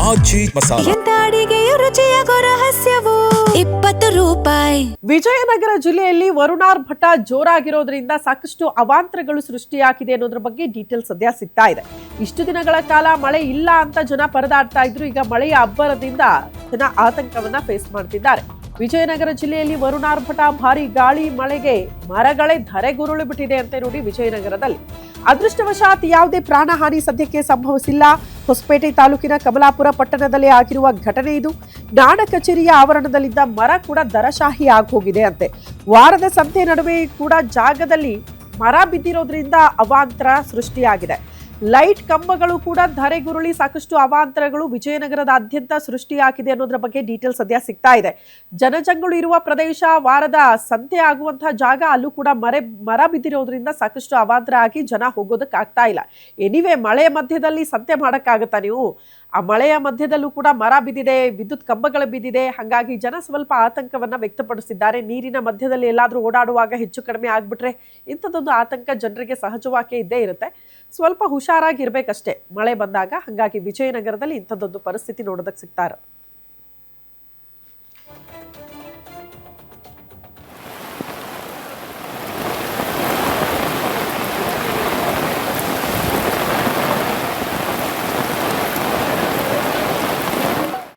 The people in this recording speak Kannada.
ಆಚಿ ಮಸಾಲ. ಎಂತ ಅಡಿಗೆಯ ರುಚಿಯಾಗೋ ರಹಸ್ಯವು 20 ರೂಪಾಯಿ. ವಿಜಯನಗರ ಜಿಲ್ಲೆಯಲ್ಲಿ ವರುಣಾರ್ಭಟ ಜೋರಾಗಿರೋದ್ರಿಂದ ಸಾಕಷ್ಟು ಅವಾಂತರಗಳು ಸೃಷ್ಟಿಯಾಗಿದೆ ಅನ್ನೋದ್ರ ಬಗ್ಗೆ ಡೀಟೇಲ್ಸ್ ಸದ್ಯ ಸಿಗ್ತಾ ಇದೆ. ಇಷ್ಟು ದಿನಗಳ ಕಾಲ ಮಳೆ ಇಲ್ಲ ಅಂತ ಜನ ಪರದಾಡ್ತಾ ಇದ್ರು. ಈಗ ಮಳೆಯ ಅಬ್ಬರದಿಂದ ಜನ ಆತಂಕವನ್ನ ಫೇಸ್ ಮಾಡ್ತಿದ್ದಾರೆ. ವಿಜಯನಗರ ಜಿಲ್ಲೆಯಲ್ಲಿ ವರುಣಾರ್ಭಟ ಭಾರಿ ಗಾಳಿ ಮಳೆಗೆ ಮರಗಳೇ ಧರೆಗುರುಳು ಬಿಟ್ಟಿದೆ ಅಂತ ನೋಡಿ ವಿಜಯನಗರದಲ್ಲಿ. ಅದೃಷ್ಟವಶಾತ್ ಯಾವುದೇ ಪ್ರಾಣಹಾನಿ ಸದ್ಯಕ್ಕೆ ಸಂಭವಿಸಿಲ್ಲ. ಹೊಸಪೇಟೆ ತಾಲೂಕಿನ ಕಮಲಾಪುರ ಪಟ್ಟಣದಲ್ಲಿ ಆಗಿರುವ ಘಟನೆ ಇದು. ನಾಡ ಕಚೇರಿಯ ಆವರಣದಲ್ಲಿದ್ದ ಮರ ಕೂಡ ದರಶಾಹಿ ಆಗೋಗಿದೆ ಅಂತೆ. ವಾರದ ಸಂತೆ ನಡುವೆ ಕೂಡ ಜಾಗದಲ್ಲಿ ಮರ ಬಿದ್ದಿರೋದ್ರಿಂದ ಅವಾಂತರ ಸೃಷ್ಟಿಯಾಗಿದೆ. ಲೈಟ್ ಕಂಬಗಳು ಕೂಡ ಧರೆಗುರುಳಿ ಸಾಕಷ್ಟು ಅವಾಂತರಗಳು ವಿಜಯನಗರದಾದ್ಯಂತ ಸೃಷ್ಟಿಯಾಗಿದೆ ಅನ್ನೋದ್ರ ಬಗ್ಗೆ ಡೀಟೇಲ್ಸ್ ಸದ್ಯ ಸಿಗ್ತಾ ಇದೆ. ಜನಜಂಗುಳಿ ಇರುವ ಪ್ರದೇಶ, ವಾರದ ಸಂತೆ ಆಗುವಂತಹ ಜಾಗ, ಅಲ್ಲೂ ಕೂಡ ಮರ ಬಿದ್ದಿರೋದ್ರಿಂದ ಸಾಕಷ್ಟು ಅವಾಂತರ ಆಗಿ ಜನ ಹೋಗೋದಕ್ಕಾಗ್ತಾ ಇಲ್ಲ. ಎನಿವೆ, ಮಳೆಯ ಮಧ್ಯದಲ್ಲಿ ಸಂತೆ ಮಾಡೋಕ್ಕಾಗತ್ತಾ ನೀವು? ಆ ಮಳೆಯ ಮಧ್ಯದಲ್ಲೂ ಕೂಡ ಮರ ಬಿದ್ದಿದೆ, ವಿದ್ಯುತ್ ಕಂಬಗಳು ಬಿದ್ದಿದೆ. ಹಾಗಾಗಿ ಜನ ಸ್ವಲ್ಪ ಆತಂಕವನ್ನ ವ್ಯಕ್ತಪಡಿಸಿದ್ದಾರೆ. ನೀರಿನ ಮಧ್ಯದಲ್ಲಿ ಎಲ್ಲಾದ್ರೂ ಓಡಾಡುವಾಗ ಹೆಚ್ಚು ಕಡಿಮೆ ಆಗ್ಬಿಟ್ರೆ ಇಂಥದ್ದೊಂದು ಆತಂಕ ಜನರಿಗೆ ಸಹಜವಾಗಿ ಇದ್ದೇ ಇರುತ್ತೆ. ಸ್ವಲ್ಪ ಹುಷಾರಾಗಿರ್ಬೇಕಷ್ಟೇ ಮಳೆ ಬಂದಾಗ. ಹಾಗಾಗಿ ವಿಜಯನಗರದಲ್ಲಿ ಇಂಥದ್ದೊಂದು ಪರಿಸ್ಥಿತಿ ನೋಡೋದಕ್ಕೆ ಸಿಗ್ತಾ ಇರೋದು.